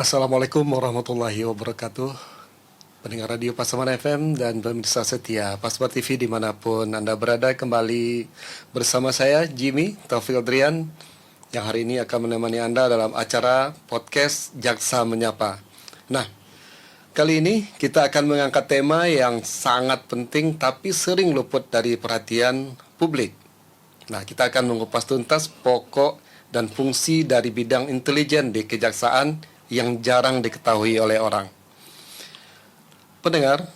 Assalamualaikum warahmatullahi wabarakatuh. Pendengar radio Pasaman FM dan pemirsa setia Pasbar TV dimanapun Anda berada, kembali bersama saya Jimmy Taufik Adrian yang hari ini akan menemani Anda dalam acara podcast Jaksa Menyapa. Nah, kali ini kita akan mengangkat tema yang sangat penting tapi sering luput dari perhatian publik. Nah, kita akan mengupas tuntas pokok dan fungsi dari bidang intelijen di kejaksaan yang jarang diketahui oleh orang. Pendengar,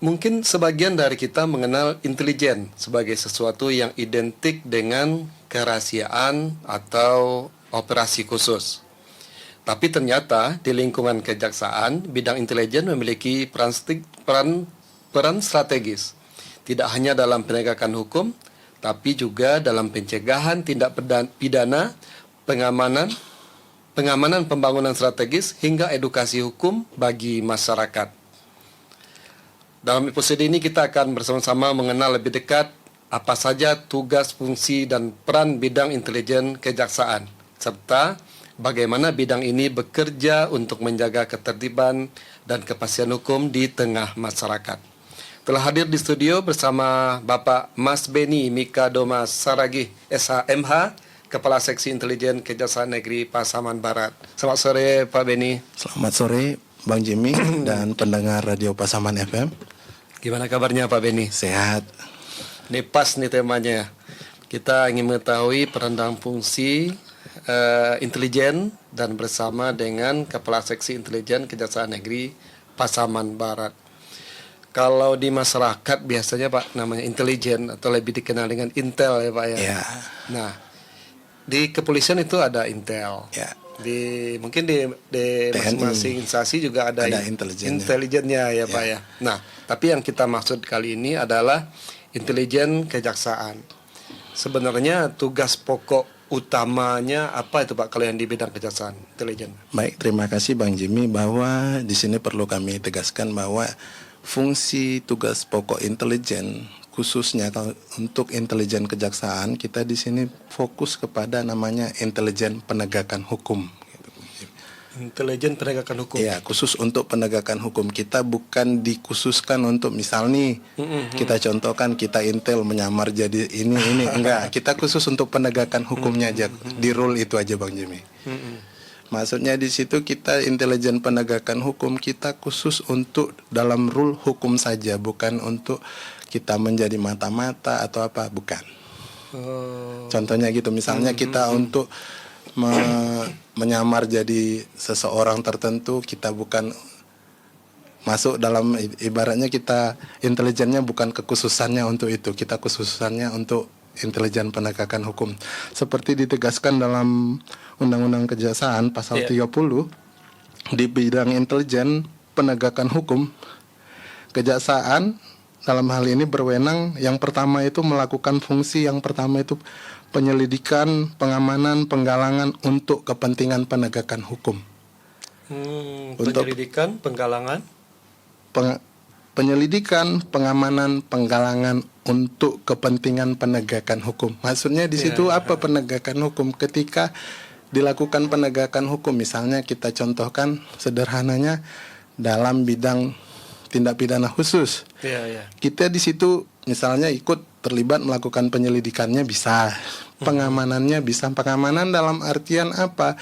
mungkin sebagian dari kita mengenal intelijen sebagai sesuatu yang identik dengan kerahasiaan atau operasi khusus. Tapi ternyata di lingkungan kejaksaan, bidang intelijen memiliki peran strategis. Tidak hanya dalam penegakan hukum, tapi juga dalam pencegahan tindak pidana, pengamanan pembangunan strategis, hingga edukasi hukum bagi masyarakat. Dalam episode ini kita akan bersama-sama mengenal lebih dekat apa saja tugas, fungsi, dan peran bidang intelijen kejaksaan, serta bagaimana bidang ini bekerja untuk menjaga ketertiban dan kepastian hukum di tengah masyarakat. Telah hadir di studio bersama Bapak Mas Beni Mikadoma Saragih, SHMH, Kepala Seksi Intelijen Kejaksaan Negeri Pasaman Barat. Selamat sore Pak Beni. Selamat sore Bang Jimmy dan pendengar radio Pasaman FM. Gimana kabarnya Pak Beni? Sehat. Ini pas nih temanya. Kita ingin mengetahui peran dan fungsi intelijen dan bersama dengan Kepala Seksi Intelijen Kejaksaan Negeri Pasaman Barat. Kalau di masyarakat biasanya Pak namanya intelijen atau lebih dikenal dengan intel ya Pak ya. Ya. Nah, di kepolisian itu ada intel. Ya. Mungkin di masing-masing instansi juga ada intelijennya ya Pak ya. Nah, tapi yang kita maksud kali ini adalah intelijen kejaksaan. Sebenarnya tugas pokok utamanya apa itu Pak kalau yang di bidang kejaksaan intelijen? Baik, terima kasih Bang Jimmy, bahwa di sini perlu kami tegaskan bahwa fungsi tugas pokok intelijen, khususnya untuk intelijen kejaksaan, kita di sini fokus kepada namanya intelijen penegakan hukum. Intelijen penegakan hukum. Ya, khusus untuk penegakan hukum. Kita bukan dikhususkan untuk misal nih, kita contohkan kita intel menyamar jadi ini enggak. Kita khusus untuk penegakan hukumnya aja. Di rule itu aja Bang Jimmy. Maksudnya di situ kita intelijen penegakan hukum, kita khusus untuk dalam rule hukum saja, bukan untuk kita menjadi mata-mata atau apa, bukan. Contohnya gitu, misalnya kita untuk menyamar jadi seseorang tertentu, kita bukan masuk dalam, ibaratnya kita intelijennya bukan kekhususannya untuk itu, kita khususannya untuk intelijen penegakan hukum. Seperti ditegaskan dalam Undang-Undang Kejaksaan pasal 30, di bidang intelijen penegakan hukum, kejaksaan dalam hal ini berwenang yang pertama itu melakukan fungsi yang pertama itu penyelidikan, pengamanan, penggalangan untuk kepentingan penegakan hukum. Penyelidikan, penggalangan, penyelidikan, pengamanan, penggalangan untuk kepentingan penegakan hukum. Maksudnya di situ apa penegakan hukum? Ketika dilakukan penegakan hukum, misalnya kita contohkan sederhananya dalam bidang tindak pidana khusus. Kita di situ misalnya ikut terlibat melakukan penyelidikannya bisa, pengamanannya bisa. Pengamanan dalam artian apa?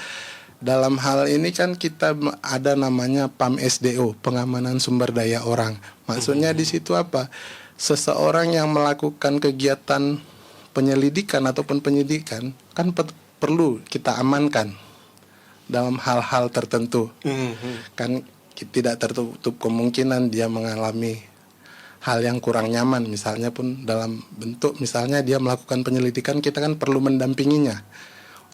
Dalam hal ini kan kita ada namanya PAM-SDO, pengamanan sumber daya orang. Maksudnya di situ apa? Seseorang yang melakukan kegiatan penyelidikan ataupun penyidikan kan perlu kita amankan dalam hal-hal tertentu. Kan tidak tertutup kemungkinan dia mengalami hal yang kurang nyaman, misalnya pun dalam bentuk misalnya dia melakukan penyelidikan, kita kan perlu mendampinginya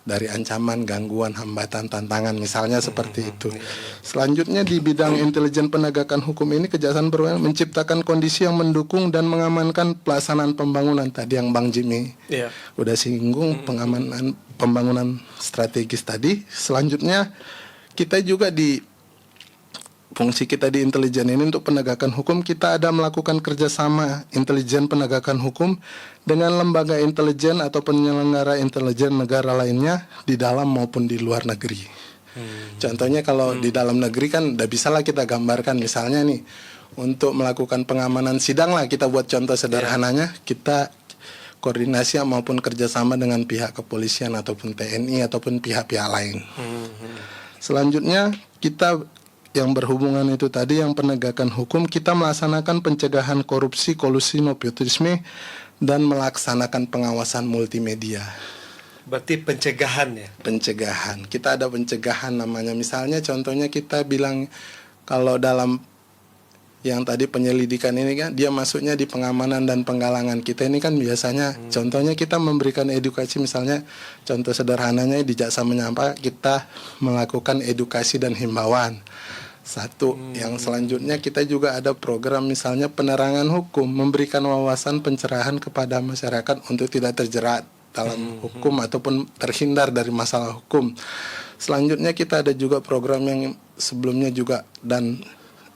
dari ancaman, gangguan, hambatan, tantangan, misalnya seperti itu. Selanjutnya di bidang intelijen penegakan hukum ini kejaksaan berwenang menciptakan kondisi yang mendukung dan mengamankan pelaksanaan pembangunan. Tadi yang Bang Jimmy udah singgung, pengamanan pembangunan strategis tadi. Selanjutnya kita juga di fungsi kita di intelijen ini untuk penegakan hukum, kita ada melakukan kerjasama intelijen penegakan hukum dengan lembaga intelijen atau penyelenggara intelijen negara lainnya di dalam maupun di luar negeri. Contohnya kalau di dalam negeri kan udah bisa lah kita gambarkan, misalnya nih untuk melakukan pengamanan sidang lah, kita buat contoh sederhananya, kita koordinasi maupun kerjasama dengan pihak kepolisian ataupun TNI ataupun pihak-pihak lain. Selanjutnya kita yang berhubungan itu tadi, yang penegakan hukum, kita melaksanakan pencegahan korupsi, kolusi, nepotisme, dan melaksanakan pengawasan multimedia. Berarti pencegahan ya? Pencegahan. Kita ada pencegahan namanya. Misalnya contohnya kita bilang kalau dalam yang tadi penyelidikan ini kan dia masuknya di pengamanan dan penggalangan. Kita ini kan biasanya contohnya kita memberikan edukasi, misalnya contoh sederhananya di Jaksa Menyapa kita melakukan edukasi dan himbauan. Satu, yang selanjutnya kita juga ada program misalnya penerangan hukum, memberikan wawasan pencerahan kepada masyarakat untuk tidak terjerat dalam hukum ataupun terhindar dari masalah hukum. Selanjutnya kita ada juga program yang sebelumnya juga dan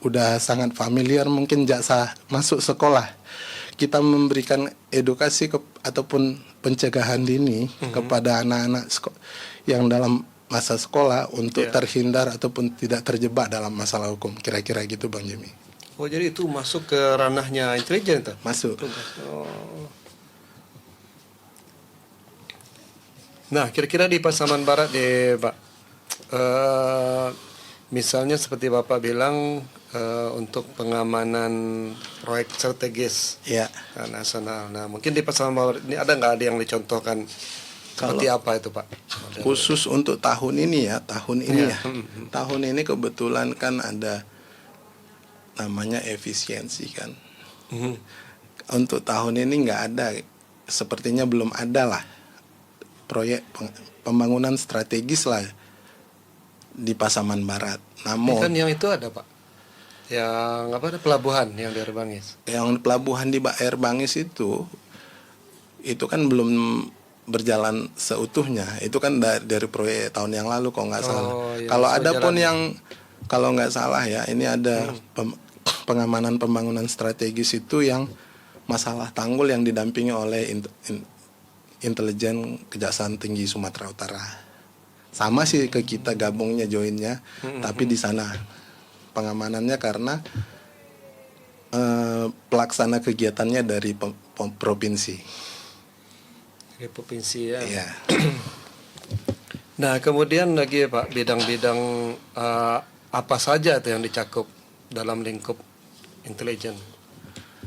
udah sangat familiar mungkin jaksa masuk sekolah. Kita memberikan edukasi ataupun pencegahan dini kepada anak-anak yang dalam masa sekolah untuk terhindar ataupun tidak terjebak dalam masalah hukum. Kira-kira gitu Bang Jimmy. Oh, jadi itu masuk ke ranahnya intelijen tuh? Masuk. Oh. Nah, kira-kira di Pasaman Barat deh, Pak. Misalnya seperti Bapak bilang untuk pengamanan proyek strategis nasional. Nah, mungkin di Pasaman Barat ini ada nggak ada yang dicontohkan? Seperti apa itu Pak? Khusus untuk tahun ini ya. Tahun ini kebetulan kan ada namanya efisiensi kan. Untuk tahun ini nggak ada, sepertinya belum ada lah proyek pembangunan strategis lah di Pasaman Barat. Namun kan yang itu ada Pak, yang apa, pelabuhan yang di Air Bangis. Yang pelabuhan di Air Bangis itu kan belum berjalan seutuhnya. Itu kan dari proyek tahun yang lalu kalau nggak salah. Iya, Kalau ada pun yang kalau nggak salah ya, ini ada pengamanan pembangunan strategis itu yang masalah tanggul yang didampingi oleh intelijen Kejaksaan Tinggi Sumatera Utara. Sama sih ke kita gabungnya joinnya, tapi di sana pengamanannya karena pelaksana kegiatannya dari provinsi. Di provinsi ya. Iya. Nah, kemudian lagi Pak, bidang-bidang apa saja itu yang dicakup dalam lingkup intelijen?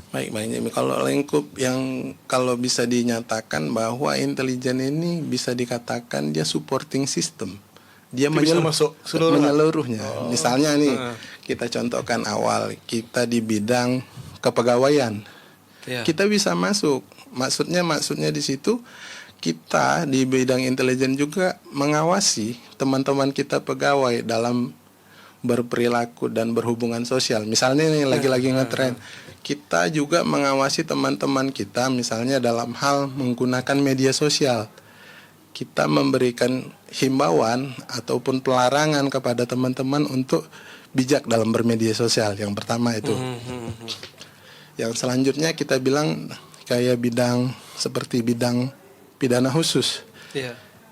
Baik, kalau lingkup yang kalau bisa dinyatakan bahwa intelijen ini bisa dikatakan dia supporting system. Dia masuk menyeluruhnya. Misalnya nih, kita contohkan awal kita di bidang kepegawaian. Kita bisa masuk. Maksudnya di situ kita di bidang intelijen juga mengawasi teman-teman kita pegawai dalam berperilaku dan berhubungan sosial. Misalnya nih lagi-lagi ngetren, kita juga mengawasi teman-teman kita misalnya dalam hal menggunakan media sosial. Kita memberikan himbauan ataupun pelarangan kepada teman-teman untuk bijak dalam bermedia sosial. Yang pertama itu. Yang selanjutnya kita bilang kayak bidang seperti bidang pidana khusus.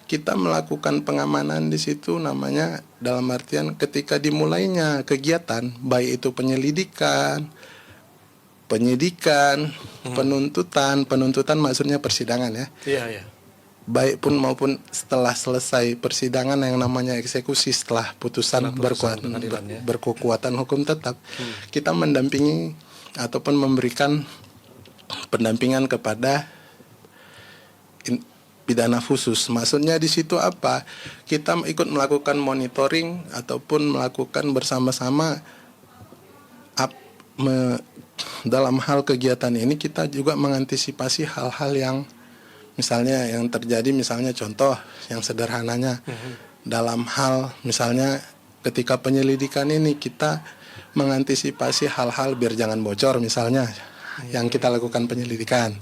Kita melakukan pengamanan di situ namanya dalam artian ketika dimulainya kegiatan, baik itu penyelidikan, penyidikan, penuntutan maksudnya persidangan ya. Baik pun maupun setelah selesai persidangan yang namanya eksekusi setelah putusan berkekuatan hukum tetap, kita mendampingi ataupun memberikan pendampingan kepada pidana khusus. Maksudnya di situ apa? Kita ikut melakukan monitoring ataupun melakukan bersama-sama dalam hal kegiatan ini. Kita juga mengantisipasi hal-hal yang misalnya yang terjadi, misalnya contoh yang sederhananya dalam hal misalnya ketika penyelidikan ini kita mengantisipasi hal-hal biar jangan bocor misalnya yang kita lakukan penyelidikan.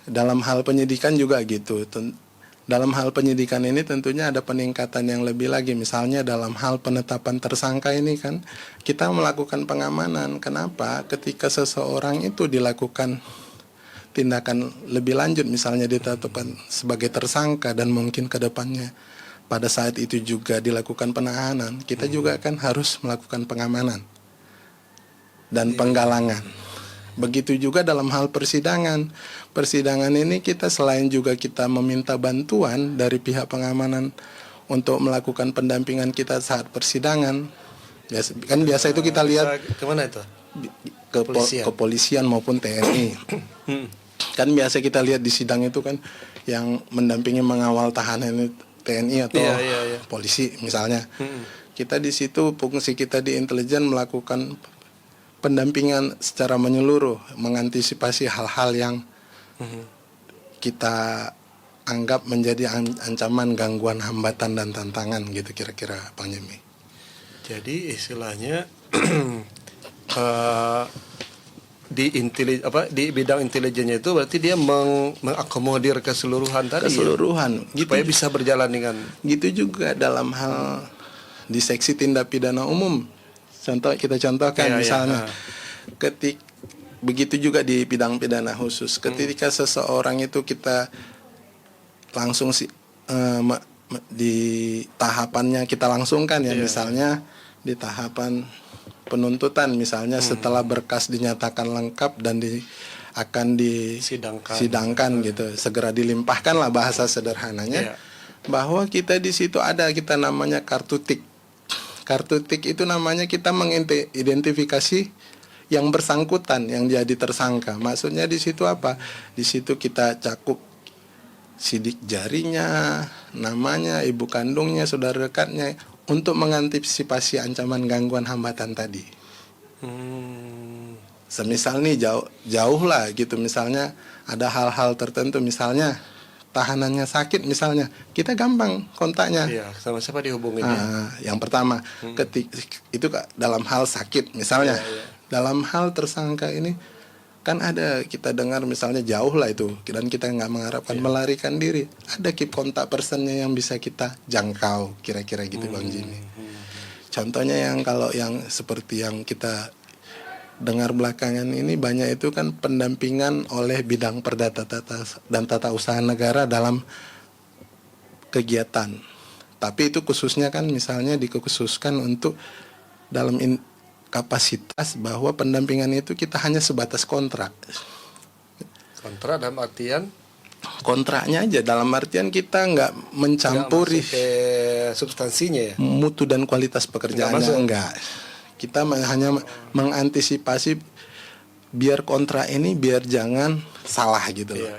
Dalam hal penyidikan juga gitu. Dalam hal penyidikan ini tentunya ada peningkatan yang lebih lagi. Misalnya dalam hal penetapan tersangka ini kan kita melakukan pengamanan. Kenapa? Ketika seseorang itu dilakukan tindakan lebih lanjut, misalnya ditetapkan sebagai tersangka dan mungkin ke depannya pada saat itu juga dilakukan penahanan, kita juga kan harus melakukan pengamanan dan penggalangan. Begitu juga dalam hal persidangan. Persidangan ini kita selain juga kita meminta bantuan dari pihak pengamanan untuk melakukan pendampingan kita saat persidangan. Biasa itu kita lihat kemana itu? kepolisian maupun TNI. Kan biasa kita lihat di sidang itu kan yang mendampingi mengawal tahanan itu TNI atau polisi misalnya. Kita di situ fungsi kita di intelijen melakukan pendampingan secara menyeluruh, mengantisipasi hal-hal yang kita anggap menjadi ancaman, gangguan, hambatan dan tantangan gitu kira-kira Bang Jimmy. Jadi istilahnya di bidang intelijennya itu berarti dia mengakomodir keseluruhan tadi. Keseluruhan. Ya? Supaya bisa berjalan dengan. Gitu juga dalam hal di seksi tindak pidana umum. Kita contohkan misalnya, begitu juga di bidang pidana khusus. Ketika seseorang itu kita langsung di tahapannya kita langsungkan ya, misalnya di tahapan penuntutan misalnya setelah berkas dinyatakan lengkap dan akan disidangkan gitu, segera dilimpahkan lah bahasa sederhananya, bahwa kita di situ ada kita namanya kartu tik. Kartu tik itu namanya kita mengidentifikasi yang bersangkutan yang jadi tersangka. Maksudnya di situ apa? Di situ kita cakup sidik jarinya, namanya, ibu kandungnya, saudara dekatnya, untuk mengantisipasi ancaman gangguan hambatan tadi. Semisal nih jauh lah gitu, misalnya ada hal-hal tertentu, misalnya tahanannya sakit misalnya, kita gampang kontaknya. Iya, sama siapa dihubunginnya? Yang pertama, itu dalam hal sakit misalnya. Dalam hal tersangka ini kan ada kita dengar misalnya jauh lah itu, dan kita nggak mengharapkan melarikan diri, ada keep kontak personnya yang bisa kita jangkau kira-kira gitu Bang Jimmy. Contohnya yang kalau yang seperti yang kita dengar belakangan ini banyak itu kan pendampingan oleh bidang perdata dan tata usaha negara dalam kegiatan. Tapi itu khususnya kan misalnya dikhususkan untuk dalam kapasitas bahwa pendampingan itu kita hanya sebatas kontrak. Kontrak dalam artian? Kontraknya aja, dalam artian kita nggak mencampuri substansinya ya? Mutu dan kualitas pekerjaannya enggak. Kita hanya mengantisipasi biar kontrak ini biar jangan salah gitu loh.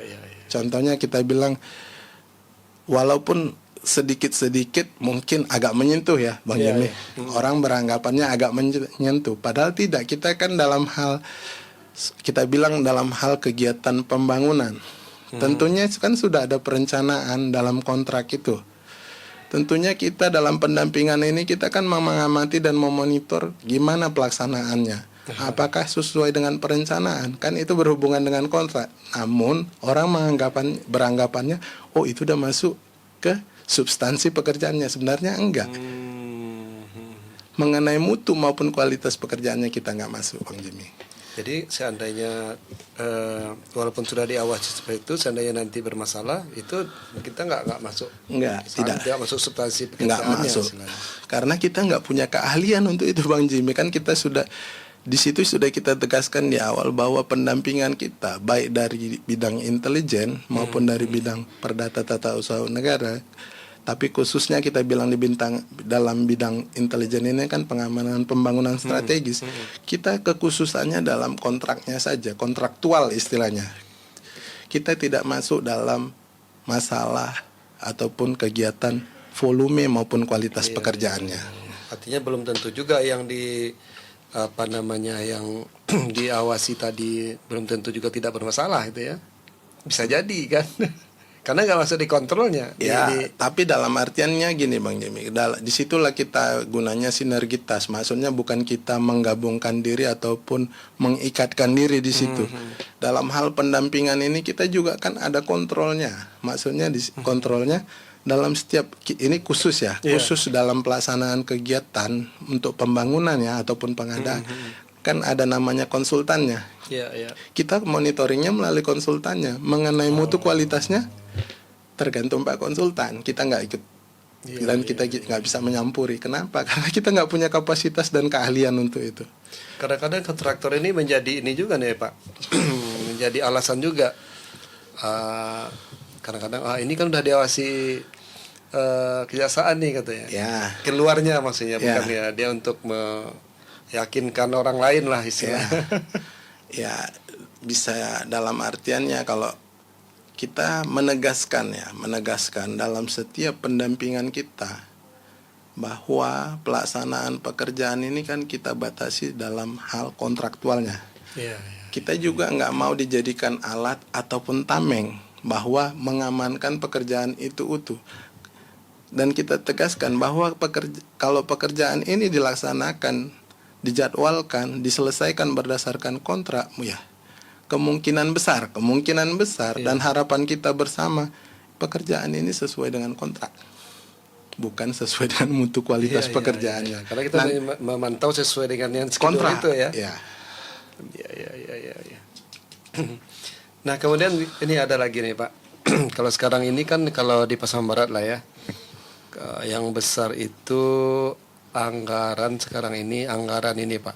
Contohnya kita bilang walaupun sedikit-sedikit mungkin agak menyentuh ya Bang Jimmy. Orang beranggapannya agak menyentuh, padahal tidak. Kita kan dalam hal kita bilang dalam hal kegiatan pembangunan. Tentunya kan sudah ada perencanaan dalam kontrak itu. Tentunya kita dalam pendampingan ini kita kan mengamati dan memonitor gimana pelaksanaannya. Apakah sesuai dengan perencanaan? Kan itu berhubungan dengan kontrak. Namun orang beranggapannya, oh itu udah masuk ke substansi pekerjaannya. Sebenarnya enggak. Mengenai mutu maupun kualitas pekerjaannya kita nggak masuk, Bang Jimmy. Jadi seandainya walaupun sudah diawasi seperti itu, seandainya nanti bermasalah, itu kita nggak masuk. Tidak masuk substansi pekerjaannya. Nggak masuk. Karena kita nggak punya keahlian untuk itu, Bang Jimmy. Kan kita sudah di situ sudah kita tegaskan di awal bahwa pendampingan kita baik dari bidang intelijen maupun dari bidang perdata tata usaha negara, tapi khususnya kita bilang dalam bidang intelijen ini kan pengamanan pembangunan strategis. Kita kekhususannya dalam kontraknya saja, kontraktual istilahnya. Kita tidak masuk dalam masalah ataupun kegiatan volume maupun kualitas pekerjaannya. Artinya belum tentu juga yang yang diawasi tadi belum tentu juga tidak bermasalah itu ya. Bisa jadi kan. Karena nggak masuk di kontrolnya. Tapi dalam artiannya gini Bang Jimmy, disitulah kita gunanya sinergitas. Maksudnya bukan kita menggabungkan diri ataupun mengikatkan diri di situ. Dalam hal pendampingan ini kita juga kan ada kontrolnya. Maksudnya kontrolnya dalam setiap ini khusus ya, khusus dalam pelaksanaan kegiatan untuk pembangunan ya ataupun pengadaan. Kan ada namanya konsultannya. Kita monitoringnya melalui konsultannya. Mengenai mutu kualitasnya tergantung Pak konsultan. Kita nggak ikut dan kita nggak bisa menyampuri. Kenapa? Karena kita nggak punya kapasitas dan keahlian untuk itu. Kadang-kadang kontraktor ini menjadi ini juga nih Pak, menjadi alasan juga. Kadang-kadang ini kan udah diawasi kejaksaan nih katanya. Ya. Keluarnya maksudnya Ya. bukan ya dia untuk meyakinkan orang lain lah istilahnya. Ya, bisa dalam artiannya kalau kita menegaskan dalam setiap pendampingan kita bahwa pelaksanaan pekerjaan ini kan kita batasi dalam hal kontraktualnya. Iya. Kita juga nggak mau dijadikan alat ataupun tameng bahwa mengamankan pekerjaan itu utuh. Dan kita tegaskan bahwa kalau pekerjaan ini dilaksanakan, dijadwalkan, diselesaikan berdasarkan kontrak, ya kemungkinan besar dan harapan kita bersama pekerjaan ini sesuai dengan kontrak, bukan sesuai dengan mutu kualitas pekerjaannya. Karena kita memantau sesuai dengan yang Kontrak itu ya. Ya. Ya. Nah kemudian ini ada lagi nih Pak. Kalau sekarang ini kan kalau di Pasaman Barat lah ya, yang besar itu anggaran ini Pak,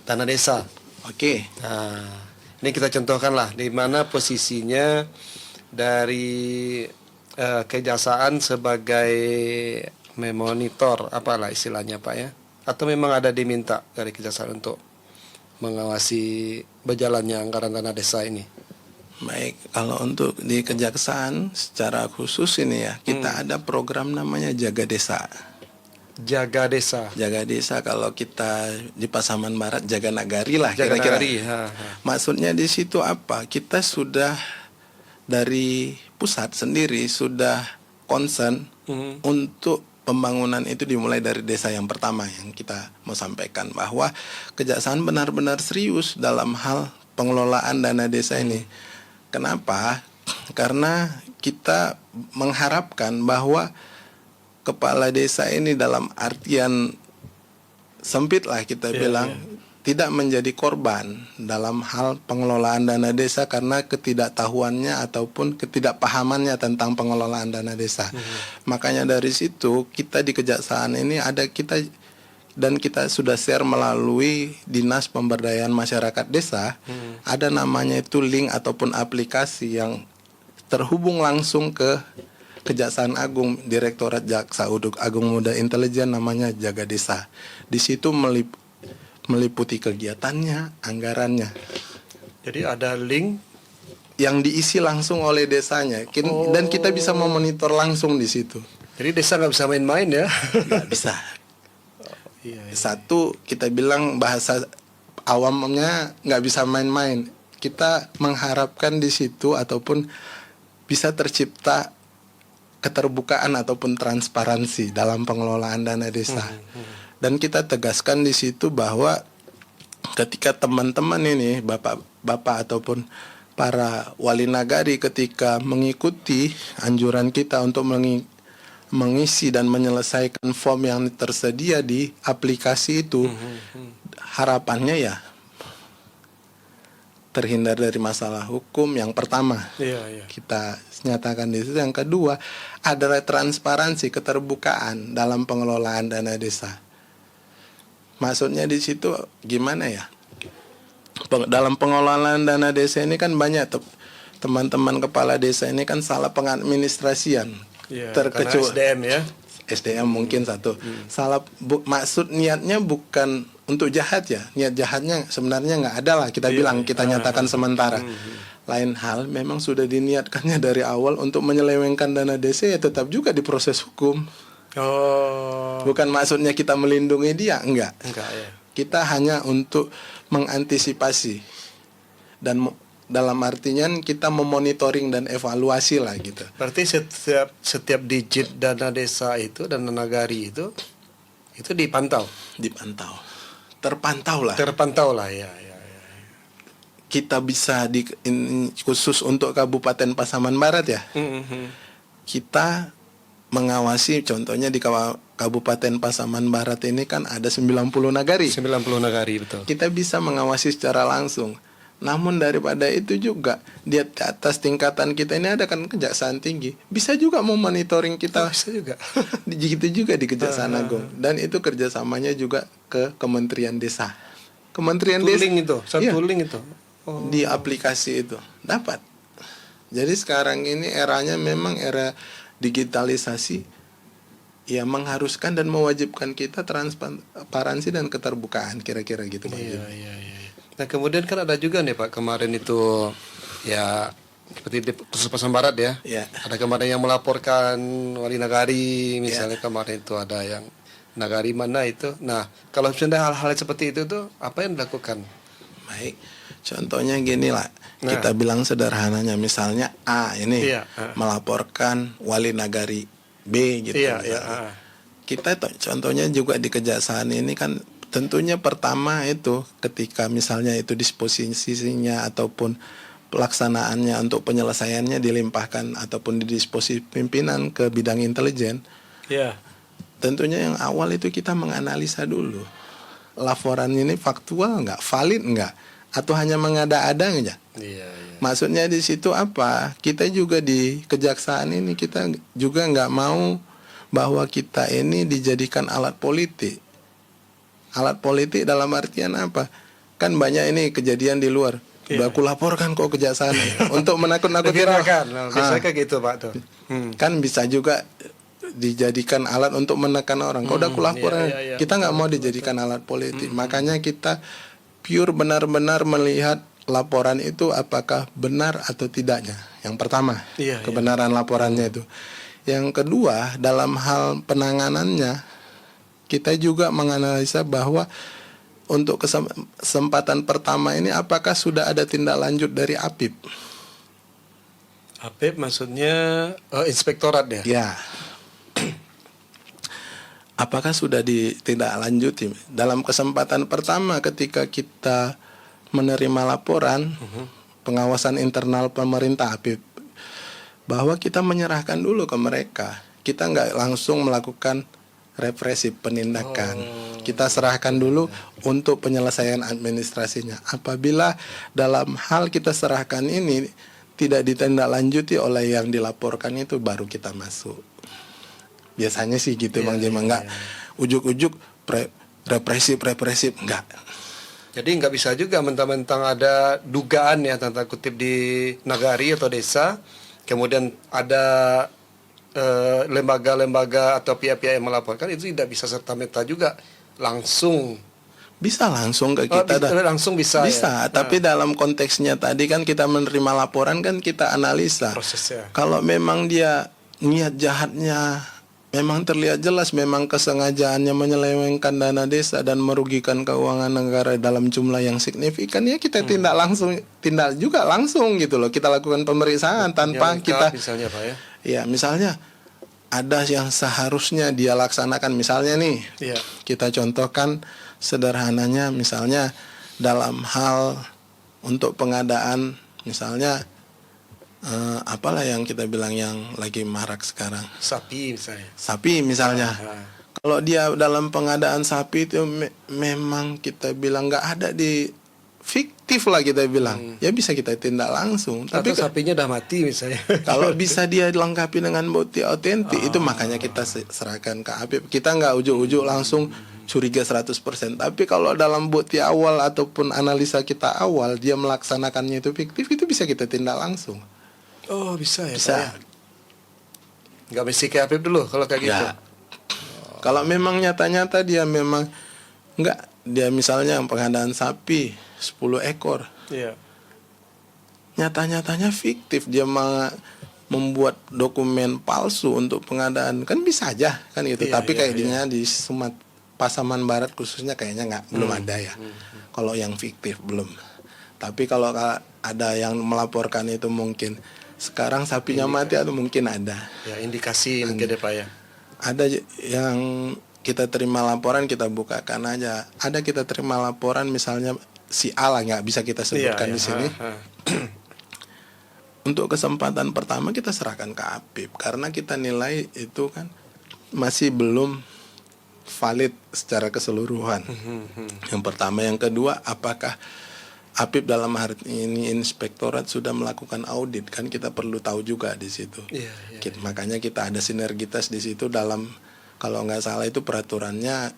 dana desa. Oke. Nah ini kita contohkan lah di mana posisinya dari kejaksaan sebagai memonitor apalah istilahnya Pak ya, atau memang ada diminta dari kejaksaan untuk mengawasi berjalannya anggaran dana desa ini. Baik, kalau untuk di kejaksaan secara khusus ini ya, kita ada program namanya Jaga Desa. Jaga desa. Jaga desa kalau kita di Pasaman Barat jaga nagari lah Jaga kira-kira. nagari, Maksudnya di situ apa? Kita sudah dari pusat sendiri sudah concern untuk pembangunan itu dimulai dari desa yang pertama yang kita mau sampaikan, bahwa kejaksaan benar-benar serius dalam hal pengelolaan dana desa ini. Kenapa? Karena kita mengharapkan bahwa kepala desa ini dalam artian sempit lah kita bilang tidak menjadi korban dalam hal pengelolaan dana desa karena ketidaktahuannya ataupun ketidakpahamannya tentang pengelolaan dana desa. Makanya dari situ kita di kejaksaan ini kita sudah share melalui Dinas Pemberdayaan Masyarakat Desa, ada namanya itu link ataupun aplikasi yang terhubung langsung ke Kejaksaan Agung, Direktorat Jaksa Agung Muda Intelijen, namanya Jaga Desa. Di situ meliputi kegiatannya, anggarannya. Jadi ada link yang diisi langsung oleh desanya, dan kita bisa memonitor langsung di situ. Jadi desa nggak bisa main-main ya? Nggak bisa. Satu, kita bilang bahasa awamnya nggak bisa main-main. Kita mengharapkan di situ ataupun bisa tercipta keterbukaan ataupun transparansi dalam pengelolaan dana desa. Dan kita tegaskan di situ bahwa ketika teman-teman ini, bapak-bapak ataupun para wali nagari ketika mengikuti anjuran kita untuk mengisi dan menyelesaikan form yang tersedia di aplikasi itu, harapannya ya terhindar dari masalah hukum. Yang pertama, kita nyatakan di situ. Yang kedua adalah transparansi, keterbukaan dalam pengelolaan dana desa. Maksudnya di situ gimana ya? Dalam pengelolaan dana desa ini kan banyak teman-teman kepala desa ini kan salah pengadministrasian. Terkecuali SDM ya. SDM mungkin satu. Salah maksud niatnya bukan untuk jahat ya. Niat jahatnya sebenarnya nggak ada lah, kita bilang, kita nyatakan sementara. Lain hal memang sudah diniatkannya dari awal untuk menyelewengkan dana desa, ya tetap juga diproses hukum. Bukan maksudnya kita melindungi dia, enggak ya. Kita hanya untuk mengantisipasi dan dalam artian kita memonitoring dan evaluasi lah gitu. Berarti setiap digit dana desa itu, dana nagari itu dipantau. Terpantau lah ya. Kita bisa khusus untuk Kabupaten Pasaman Barat ya. Kita mengawasi, contohnya di Kabupaten Pasaman Barat ini kan ada 90 nagari. 90 nagari, betul. Kita bisa mengawasi secara langsung. Namun daripada itu juga di atas tingkatan kita ini ada kan Kejaksaan Tinggi, bisa juga memonitoring kita. Bisa juga. Gitu juga di Kejaksaan Agung, dan itu kerjasamanya juga ke Kementerian Desa. Kementerian Desa Tooling itu, Iya, tooling itu. Oh. di aplikasi itu dapat. Jadi sekarang ini eranya memang era digitalisasi, ya mengharuskan dan mewajibkan kita transparansi dan keterbukaan, kira-kira gitu Bang. Iya. Nah kemudian kan ada juga nih Pak kemarin itu ya seperti di khusus Pasar Barat ya. Ya. Ada kemarin yang melaporkan wali nagari misalnya kemarin itu ada yang nagari mana itu. Nah kalau misalnya hal-hal seperti itu tuh apa yang dilakukan? Baik, contohnya gini lah, kita bilang sederhananya, misalnya A ini melaporkan wali nagari B gitu. Kita contohnya juga di kejaksaan ini kan tentunya pertama itu ketika misalnya itu disposisinya ataupun pelaksanaannya untuk penyelesaiannya dilimpahkan ataupun didisposisi pimpinan ke bidang intelijen. Tentunya yang awal itu kita menganalisa dulu laporan ini faktual nggak, valid nggak, atau hanya mengada-ada nggak. Maksudnya di situ apa? Kita juga di kejaksaan ini kita juga nggak mau bahwa kita ini dijadikan alat politik. Alat politik dalam artian apa? Kan banyak ini kejadian di luar. Udah aku laporkan kok kejaksaan untuk menakut-nakutin orang. Bisa kayak gitu Pak tuh. Kan bisa juga dijadikan alat untuk menekan orang. Kok udah aku laporkan. Kita nggak mau dijadikan alat politik. Makanya kita pure benar-benar melihat laporan itu apakah benar atau tidaknya. Yang pertama, kebenaran laporannya itu. Yang kedua, dalam hal penanganannya kita juga menganalisa bahwa untuk kesempatan pertama ini apakah sudah ada tindak lanjut dari APIP. APIP maksudnya inspektorat ya? Ya. Apakah sudah ditindaklanjuti dalam kesempatan pertama ketika kita menerima laporan pengawasan internal pemerintah APIP, bahwa kita menyerahkan dulu ke mereka. Kita nggak langsung melakukan represif penindakan. Kita serahkan dulu untuk penyelesaian administrasinya. Apabila dalam hal kita serahkan ini tidak ditindaklanjuti oleh yang dilaporkan itu, baru kita masuk. Biasanya sih gitu Bang Jema, nggak ujuk-ujuk represif enggak. Jadi nggak bisa juga mentang-mentang ada dugaan ya tanda kutip di nagari atau desa, kemudian ada lembaga-lembaga atau pihak-pihak yang melaporkan, itu tidak bisa serta-merta juga langsung. Bisa langsung ke kita. Langsung bisa ya? Tapi dalam konteksnya tadi kan kita menerima laporan kan kita analisa. Prosesnya. Kalau memang dia niat jahatnya memang terlihat jelas, memang kesengajaannya menyelewengkan dana desa dan merugikan keuangan negara dalam jumlah yang signifikan, ya kita tindak juga langsung gitu loh. Kita lakukan pemeriksaan tanpa kita misalnya Pak ya. Ya, misalnya ada yang seharusnya dia laksanakan, misalnya nih. Kita contohkan sederhananya misalnya dalam hal untuk pengadaan misalnya apalah yang kita bilang yang lagi marak sekarang, sapi misalnya. Kalau dia dalam pengadaan sapi itu memang kita bilang nggak ada di fiktif lah kita bilang, ya bisa kita tindak langsung. Tapi sapinya udah mati misalnya. Kalau bisa dia lengkapi dengan bukti otentik, itu makanya kita serahkan ke APIP. Kita nggak ujuk-ujuk langsung curiga 100%. Tapi kalau dalam bukti awal ataupun analisa kita awal dia melaksanakannya itu fiktif, itu bisa kita tindak langsung. Oh bisa ya? Bisa. Nggak mesti ke APIP dulu kalau kayak gitu? Kalau memang nyata-nyata dia memang dia misalnya pengadaan sapi 10 ekor. Nyata-nyatanya fiktif, dia membuat dokumen palsu untuk pengadaan, kan bisa aja kan gitu. Tapi kayaknya di Pasaman Barat khususnya kayaknya belum ada ya. Kalau yang fiktif belum. Tapi kalau ada yang melaporkan itu mungkin sekarang sapinya mati atau mungkin ada. Ya indikasi mungkin deh Pak ya. Ada yang kita terima laporan, kita bukakan aja. Ada kita terima laporan misalnya si A lah, nggak bisa kita sebutkan di sini. Untuk kesempatan pertama kita serahkan ke APIP karena kita nilai itu kan masih belum valid secara keseluruhan. Yang pertama, yang kedua, apakah APIP dalam hari ini inspektorat sudah melakukan audit, kan kita perlu tahu juga di situ. Makanya kita ada sinergitas di situ dalam, kalau nggak salah itu peraturannya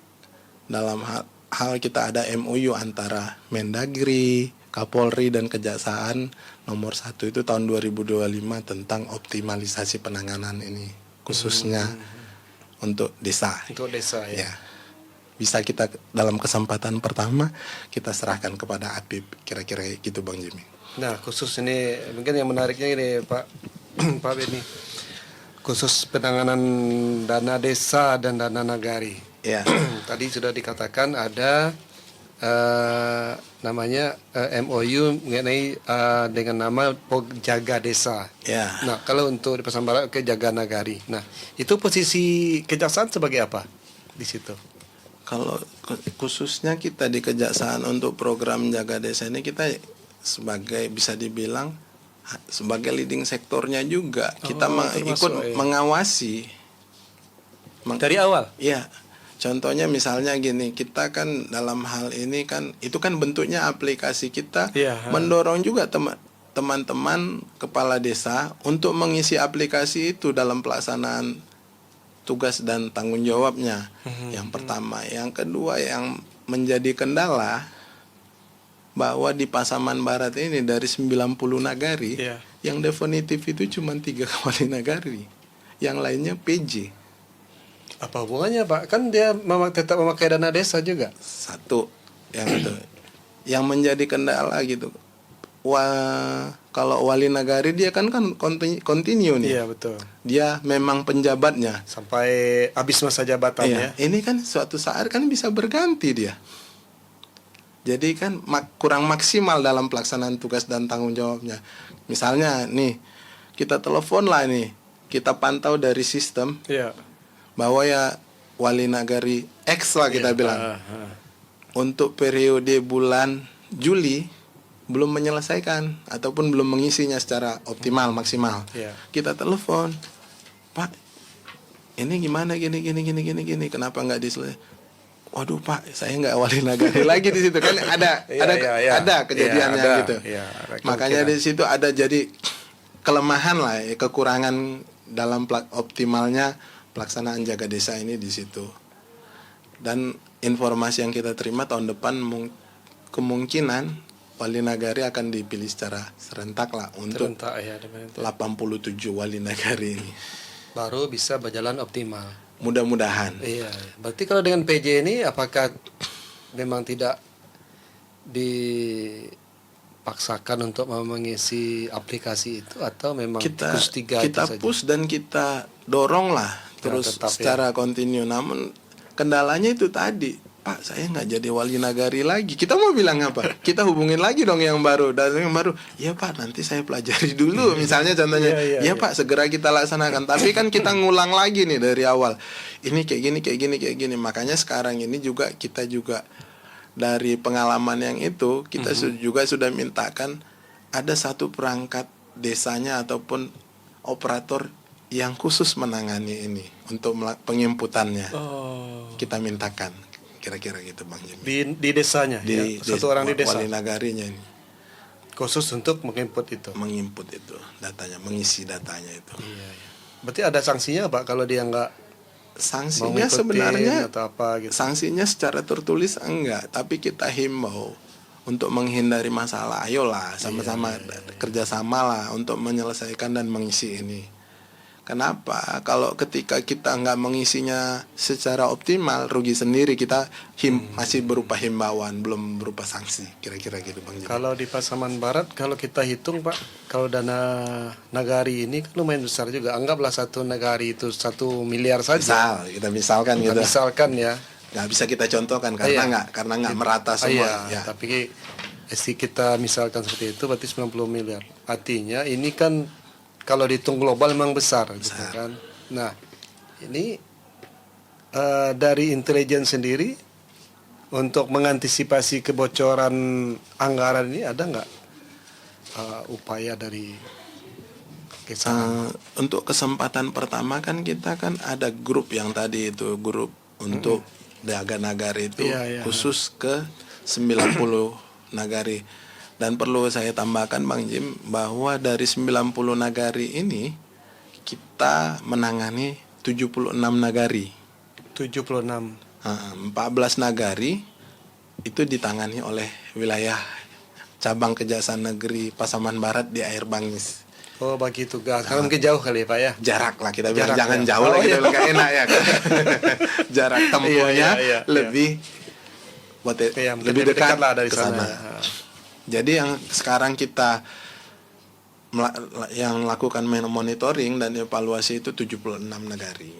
dalam hal kita ada MOU antara Mendagri, Kapolri dan Kejaksaan nomor 1 itu tahun 2025 tentang optimalisasi penanganan ini khususnya untuk desa. Untuk desa ya. Bisa kita dalam kesempatan pertama kita serahkan kepada APIP, kira-kira gitu Bang Jimmy. Nah, khusus ini mungkin yang menariknya ini Pak Pak Beni, khusus penanganan dana desa dan dana nagari. Ya. Tadi sudah dikatakan ada namanya MOU mengenai dengan nama Jaga Desa. Ya. Nah, kalau untuk di Pasaman Barat ke Jaga Nagari. Nah, itu posisi kejaksaan sebagai apa di situ? Kalau khususnya kita di Kejaksaan untuk program Jaga Desa ini kita sebagai bisa dibilang sebagai leading sektornya juga. Kita ikut mengawasi dari awal. Iya. Contohnya misalnya gini, kita kan dalam hal ini kan itu kan bentuknya aplikasi kita mendorong juga teman-teman kepala desa untuk mengisi aplikasi itu dalam pelaksanaan tugas dan tanggung jawabnya. Yang pertama, yang kedua yang menjadi kendala bahwa di Pasaman Barat ini dari 90 nagari yang definitif itu cuma 3 wali nagari, yang lainnya PJ. Apa hubungannya Pak? Kan dia tetap memakai dana desa juga. Satu yang itu yang menjadi kendala gitu. Kalau wali nagari dia kan kontinu nih. Iya betul. Dia memang penjabatnya sampai habis masa jabatannya. Ini kan suatu saat kan bisa berganti dia. Jadi kan kurang maksimal dalam pelaksanaan tugas dan tanggung jawabnya. Misalnya nih kita telepon lah nih, kita pantau dari sistem bahwa ya wali nagari X lah kita bilang untuk periode bulan Juli belum menyelesaikan ataupun belum mengisinya secara optimal maksimal. Kita telepon, Pak, ini gimana gini, kenapa nggak diselesaikan? Waduh Pak, saya nggak wali nagari lagi di situ kan ada kejadiannya gitu. Makanya di situ ada jadi kelemahan lah, kekurangan dalam optimalnya pelaksanaan Jaga Desa ini di situ. Dan informasi yang kita terima tahun depan kemungkinan wali nagari akan dipilih secara serentak lah untuk 87 wali nagari ini. Baru bisa berjalan optimal. Mudah-mudahan. Iya. Berarti kalau dengan PJ ini apakah memang tidak dipaksakan untuk mengisi aplikasi itu atau memang kita saja? push dan kita dorong lah terus secara kontinu. Namun kendalanya itu tadi, Pak, saya nggak jadi wali nagari lagi. Kita mau bilang apa? Kita hubungin lagi dong yang baru. Dan yang baru, ya Pak, nanti saya pelajari dulu. Misalnya contohnya, Pak, segera kita laksanakan. Tapi kan kita ngulang lagi nih dari awal. Ini kayak gini. Makanya sekarang ini juga kita juga dari pengalaman yang itu, kita juga sudah mintakan ada satu perangkat desanya ataupun operator yang khusus menangani ini untuk penginputannya. Kita mintakan. Kira-kira gitu Bang Jimmy. Di desanya, satu orang di desa. Wali nagarinya ini. Khusus untuk menginput itu. Menginput itu datanya, mengisi datanya itu. Iya. Berarti ada sanksinya Pak kalau dia nggak? Sanksinya sebenarnya atau apa gitu. Sanksinya secara tertulis enggak, tapi kita himbau untuk menghindari masalah. Ayolah sama-sama kerjasama lah untuk menyelesaikan dan mengisi ini. Kenapa? Kalau ketika kita nggak mengisinya secara optimal, rugi sendiri. Kita masih berupa himbauan, belum berupa sanksi. Kira-kira gitu Bang Jimmy. Kalau di Pasaman Barat, kalau kita hitung Pak, kalau dana nagari ini kan lumayan besar juga. Anggaplah satu nagari itu 1 miliar saja. Kita misalkan gitu. Misalkan ya. Nggak bisa kita contohkan karena nggak merata semua. Tapi kita misalkan seperti itu, berarti 90 miliar. Artinya ini kan kalau dihitung global memang besar. Gitu kan. Nah, ini dari intelijen sendiri untuk mengantisipasi kebocoran anggaran ini ada nggak upaya dari untuk kesempatan pertama kan kita kan ada grup yang tadi itu grup untuk Jaga Nagari itu khusus ke 90 nagari. Dan perlu saya tambahkan Bang Jim bahwa dari 90 nagari ini kita menangani 76 nagari. 76. 14 nagari itu ditangani oleh wilayah cabang Kejaksaan Negeri Pasaman Barat di Air Bangis. Oh, bagi tugas. Karena mungkin jauh kali ya, Pak ya. Jarak lah kita bilang, Jarak, jangan ya. jauh lah kita bilang, gak enak ya kan. Jarak tempuhnya Iya. lebih Ya, mungkin lebih dekat lah dari ke sana. sana. Jadi yang sekarang kita yang lakukan monitoring dan evaluasi itu 76 nagari.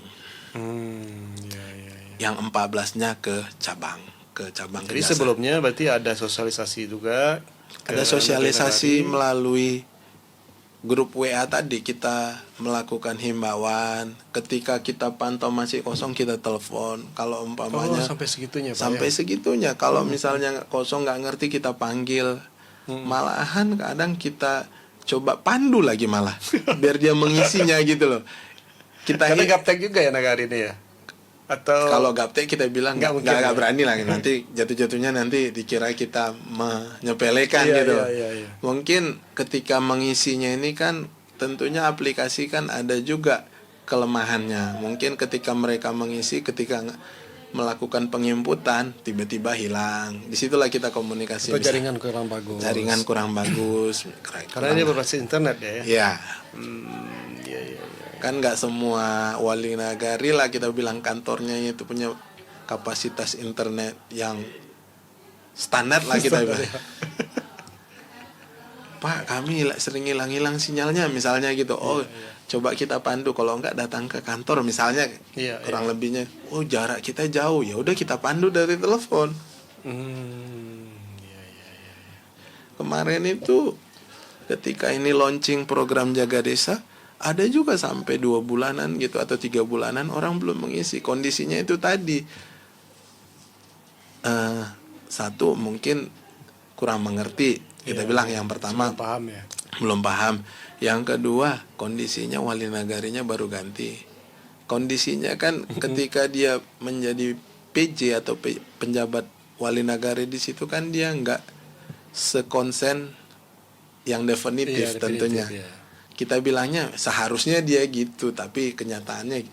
Yang 14-nya ke cabang Jadi Kejaksaan. sebelumnya berarti ada sosialisasi juga. Ada sosialisasi melalui grup WA tadi, kita melakukan himbauan. Ketika kita pantau masih kosong, kita telepon. Kalau umpamanya sampai segitunya, Pak. sampai ya? segitunya. Kalau misalnya kosong nggak ngerti, kita panggil. Malahan kadang kita coba pandu lagi malah, biar dia mengisinya gitu loh. Karena gaptek juga ya nagari ini ya. Atau kalau gaptek kita bilang Nggak mungkin, nggak ya? berani lah, nanti jatuh-jatuhnya nanti dikira kita menyepelekan Iya, gitu. iya. Mungkin ketika mengisinya ini kan tentunya aplikasi kan ada juga kelemahannya. Mungkin ketika mereka mengisi, ketika melakukan penginputan tiba-tiba hilang. Disitulah kita komunikasi. atau jaringan kurang bagus. Jaringan kurang bagus. Karena dia berbasis internet ya. Ya, Iya. kan nggak semua wali nagari lah kita bilang kantornya itu punya kapasitas internet yang standar lah kita bilang. Pak, kami sering hilang-hilang sinyalnya misalnya gitu. Coba kita pandu, kalau enggak datang ke kantor misalnya. Iya, kurang lebihnya. Oh, jarak kita jauh, ya udah kita pandu dari telepon. Kemarin itu ketika ini launching program Jaga Desa, ada juga sampai 2 bulanan gitu atau 3 bulanan orang belum mengisi. Kondisinya itu tadi, satu mungkin kurang mengerti. Kita bilang yang pertama Belum paham ya. belum paham. Yang kedua, kondisinya wali nagarinya baru ganti. Kondisinya kan ketika dia menjadi PJ atau penjabat wali nagari di situ kan dia nggak sekonsen yang definitif tentunya. Iya. Kita bilangnya seharusnya dia gitu, tapi kenyataannya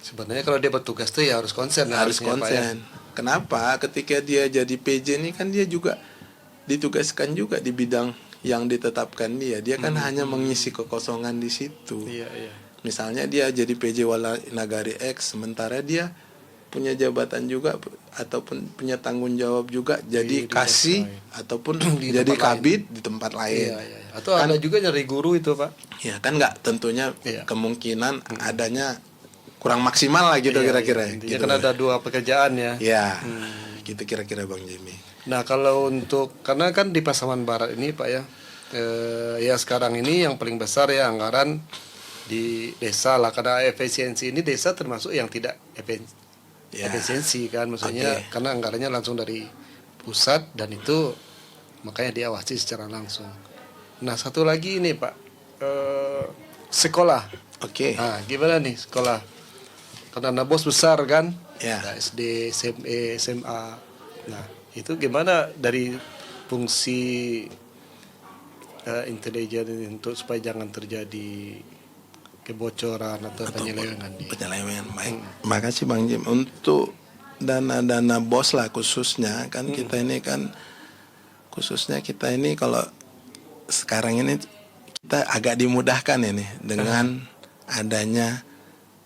Sebenarnya kalau dia bertugas tuh ya harus konsen. harus harusnya, Pak, ya. konsen. Kenapa? Ketika dia jadi PJ ini kan dia juga ditugaskan juga di bidang yang ditetapkan dia. Dia kan hanya mengisi kekosongan di situ. Iya. Misalnya dia jadi PJ Wali Nagari X, sementara dia punya jabatan juga ataupun punya tanggung jawab juga jadi kasih ataupun Di jadi tempat kabid di tempat lain. Iya. Atau ada juga nyari guru itu, Pak. Ya kan nggak, tentunya Iya. kemungkinan adanya kurang maksimal lah gitu Iya, kira-kira. Intinya Gitu. kan ada 2 pekerjaan ya. Ya, gitu kira-kira Bang Jimmy. Nah, kalau untuk karena kan di Pasaman Barat ini, Pak ya. Ya sekarang ini yang paling besar ya anggaran di desa lah, karena efisiensi ini desa termasuk yang tidak efisiensi kan, maksudnya karena anggarannya langsung dari pusat dan itu makanya diawasi secara langsung. Nah, satu lagi ini Pak, sekolah. Oke. Nah, gimana nih sekolah? Karena anak bos besar kan, Ya. ada SD, SMA, SMA. Nah, itu gimana dari fungsi intelijen untuk supaya jangan terjadi kebocoran atau penyelewengan di Penyelewengan, baik. Makasih Bang Jim. Untuk dana-dana bos lah khususnya kan kita ini kan khususnya kita ini kalau sekarang ini kita agak dimudahkan ini dengan adanya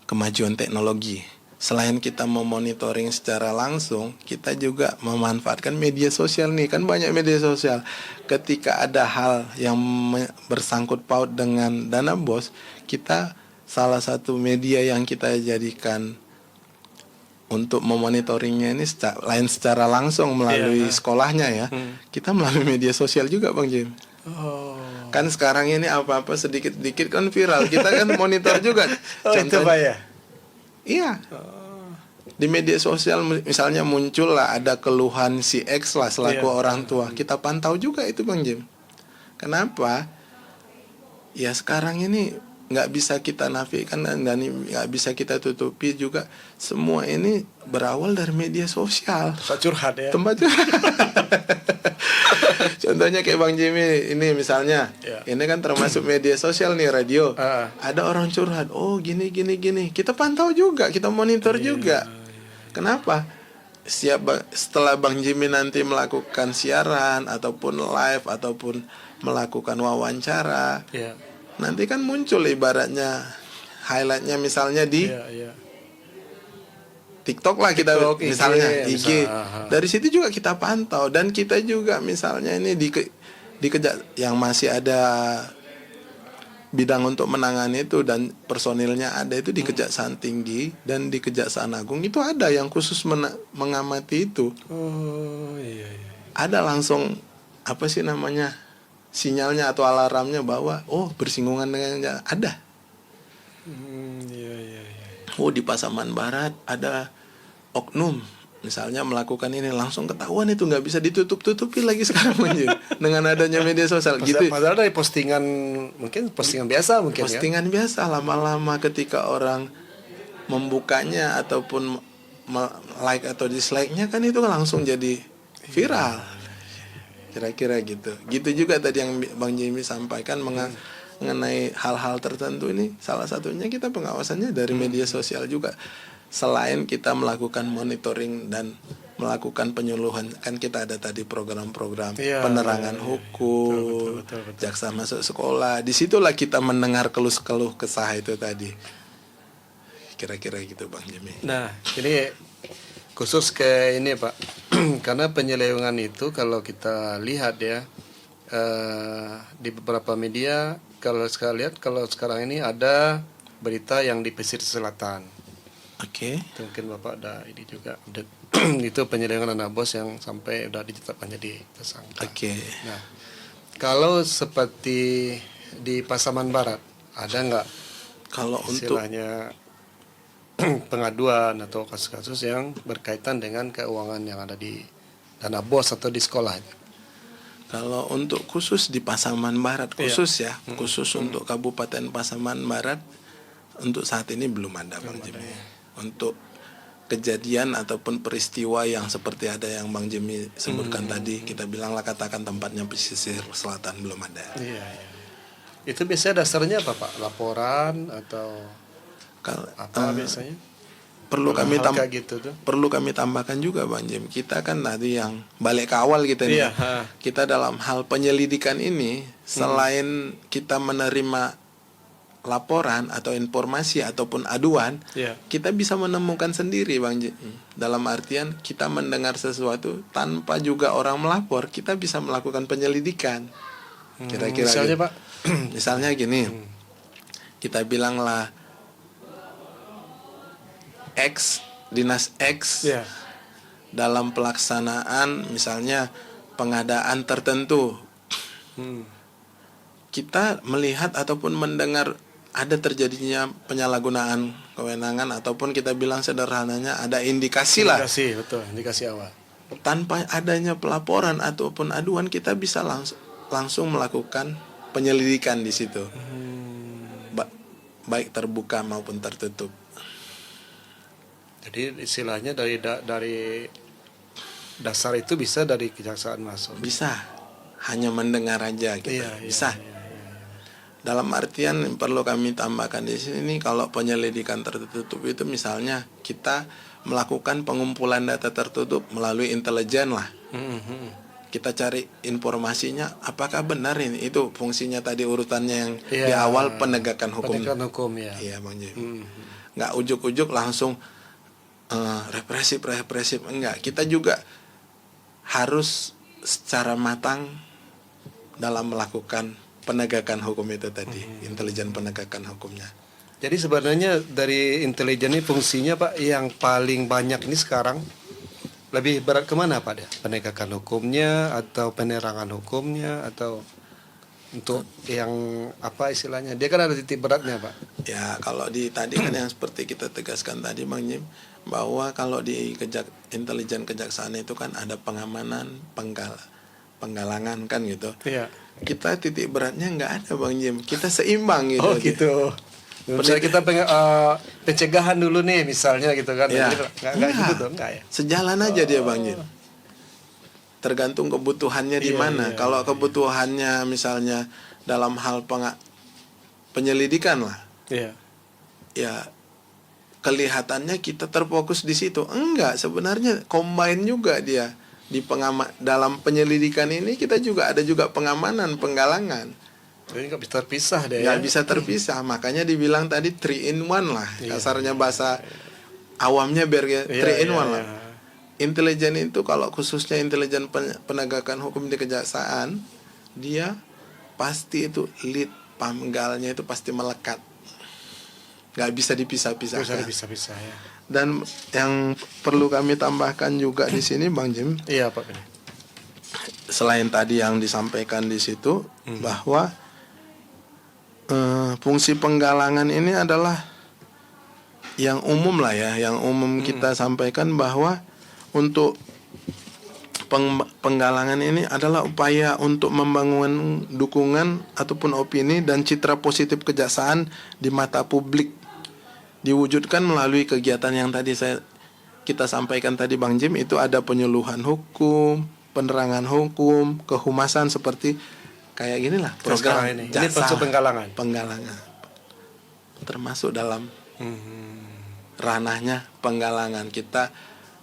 kemajuan teknologi. Selain kita memonitoring secara langsung, kita juga memanfaatkan media sosial nih, kan banyak media sosial. Ketika ada hal yang bersangkut paut dengan dana bos, kita salah satu media yang kita jadikan untuk memonitoringnya ini secara langsung melalui sekolahnya ya. Kita melalui media sosial juga Bang Jim. Kan sekarang ini apa-apa sedikit-sedikit kan viral. Kita kan monitor juga. itu Pak ya? Iya. Di media sosial misalnya muncul lah ada keluhan si X lah selaku orang tua. Kita pantau juga itu Bang Jim. Kenapa? Ya sekarang ini nggak bisa kita nafikan dan nggak bisa kita tutupi juga. Semua ini berawal dari media sosial. Tempat curhat ya? Tempat curhat. Contohnya kayak Bang Jimmy ini misalnya, Ya. ini kan termasuk media sosial nih, radio. Ah. Ada orang curhat, oh gini gini gini. Kita pantau juga, kita monitor juga. Kenapa? Setelah Bang Jimmy nanti melakukan siaran ataupun live ataupun melakukan wawancara, Ya. nanti kan muncul ibaratnya highlightnya misalnya di Ya, ya. TikTok lah kita TikTok, IG, misalnya IG. misalnya. Dari situ juga kita pantau dan kita juga misalnya ini di yang masih ada bidang untuk menangani itu dan personilnya ada itu di Kejaksaan Tinggi dan di Kejaksaan Agung itu ada yang khusus mengamati itu. Oh, iya, iya. Ada langsung apa sih namanya sinyalnya atau alarmnya bahwa oh bersinggungan dengan ada. Iya, iya, iya. Oh di Pasaman Barat ada oknum misalnya melakukan ini langsung ketahuan itu nggak bisa ditutup-tutupi lagi sekarang anjir dengan adanya media sosial gitu. Padahal dari postingan mungkin postingan biasa mungkin Postingan biasa lama-lama ketika orang membukanya ataupun like atau dislike-nya kan itu langsung jadi viral. Kira-kira gitu. Gitu juga tadi yang Bang Jimmy sampaikan mengenai hal-hal tertentu ini salah satunya kita pengawasannya dari media sosial juga. Selain kita melakukan monitoring dan melakukan penyuluhan kan kita ada tadi program-program Iya, penerangan iya. hukum, Betul. jaksa masuk sekolah. Disitulah kita mendengar keluh kesah itu tadi. Kira-kira gitu Bang Jimmy. Nah, ini khusus ke ini Pak, karena penyelewengan itu kalau kita lihat ya di beberapa media kalau lihat kalau sekarang ini ada berita yang di pesisir selatan. Oke. Itu mungkin Bapak ada ini juga itu penyelewengan dana bos yang sampai udah ditetapkan jadi tersangka. Oke. Nah, kalau seperti di Pasaman Barat ada nggak Kalau untuk istilahnya pengaduan atau kasus-kasus yang berkaitan dengan keuangan yang ada di dana bos atau di sekolah? Kalau untuk khusus di Pasaman Barat khusus ya, khusus untuk Kabupaten Pasaman Barat untuk saat ini belum ada Bang Jimmy. Untuk kejadian ataupun peristiwa yang seperti ada yang Bang Jimmy sebutkan tadi, kita bilanglah katakan tempatnya pesisir selatan belum ada. Iya, iya. Itu biasanya dasarnya apa Pak? Laporan atau apa biasanya? Perlu kami Hal kayak gitu tuh. perlu kami tambahkan juga Bang Jim. Kita kan tadi yang balik ke awal kita nih. Iya, ha. Kita dalam hal penyelidikan ini selain kita menerima laporan atau informasi ataupun aduan, Iya. kita bisa menemukan sendiri Bang Jim. Dalam artian kita mendengar sesuatu tanpa juga orang melapor, kita bisa melakukan penyelidikan. Kira-kira Misalnya gitu. Pak, Misalnya gini. Kita bilanglah dinas X Iya. dalam pelaksanaan misalnya pengadaan tertentu, kita melihat ataupun mendengar ada terjadinya penyalahgunaan kewenangan ataupun kita bilang sederhananya ada indikasi lah. Indikasi, betul, indikasi awal. Tanpa adanya pelaporan ataupun aduan kita bisa langsung melakukan penyelidikan di situ. Baik terbuka maupun tertutup. Jadi istilahnya dari dasar itu bisa dari kejaksaan masuk. Bisa. Hanya mendengar aja gitu. Iya, Bisa. Dalam artian yang perlu kami tambahkan di sini kalau penyelidikan tertutup itu misalnya kita melakukan pengumpulan data tertutup melalui intelijen lah. Kita cari informasinya apakah benar ini itu fungsinya tadi urutannya yang di awal penegakan hukum. Penegakan hukum ya. Iya Bang Jim. Nggak ujuk-ujuk langsung represif enggak. Kita juga harus secara matang dalam melakukan penegakan hukum itu tadi, intelijen penegakan hukumnya. Jadi sebenarnya dari intelijen ini fungsinya Pak yang paling banyak ini sekarang lebih berat kemana Pak dia? Penegakan hukumnya atau penerangan hukumnya atau untuk yang apa istilahnya? Dia kan ada titik beratnya Pak. Ya kalau di tadi kan yang seperti kita tegaskan tadi Bang Jim, bahwa kalau di intelijen kejaksaan itu kan ada pengamanan, penggalangan kan gitu. Iya. Kita titik beratnya nggak ada Bang Jim, kita seimbang gitu. Oh gitu. Misalnya kita pencegahan dulu nih misalnya gitu kan. Ya. Nggak gitu tuh, enggak ya. Sejalan aja dia Bang Jim. tergantung kebutuhannya di Iya, mana. iya, Kalau kebutuhannya misalnya dalam hal penyelidikan lah, Iya. ya kelihatannya kita terfokus di situ. Enggak, sebenarnya combine juga dia di dalam penyelidikan ini kita juga ada juga pengamanan, penggalangan. Jadi nggak bisa terpisah deh. Nggak bisa terpisah. Makanya dibilang tadi 3 in 1 lah. Iya. Kasarnya bahasa awamnya biar Iya, 3 in iya, 1 lah. iya. Intelijen itu kalau khususnya intelijen penegakan hukum di kejaksaan, dia pasti itu lead pamgalnya itu pasti melekat. Nggak bisa Bisa dipisah-pisahkan. bisa ya. Dan yang perlu kami tambahkan juga di sini Bang Jim, Iya Pak. selain tadi yang disampaikan di situ bahwa fungsi penggalangan ini adalah yang umum lah ya, yang umum kita sampaikan bahwa untuk penggalangan ini adalah upaya untuk membangun dukungan ataupun opini dan citra positif kejaksaan di mata publik, diwujudkan melalui kegiatan yang tadi kita sampaikan tadi Bang Jim. Itu ada penyuluhan hukum, penerangan hukum, kehumasan, seperti kayak gini lah program Ini masuk penggalangan. termasuk dalam ranahnya penggalangan. Kita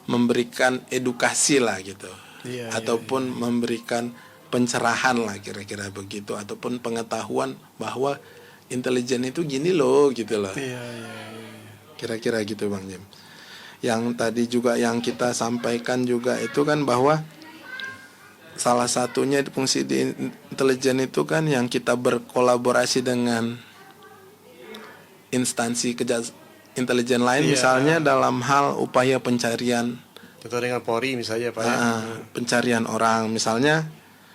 memberikan edukasi lah gitu, Iya, ataupun memberikan pencerahan lah kira-kira begitu, ataupun pengetahuan bahwa intelijen itu gini loh gitu loh. Iya. Kira-kira gitu Bang Jim. Yang tadi juga yang kita sampaikan juga itu kan bahwa salah satunya fungsi di intelijen itu kan yang kita berkolaborasi dengan instansi intelijen lain, Iya. misalnya dalam hal upaya pencarian Contoh dengan Polri misalnya Pak ya. pencarian orang, misalnya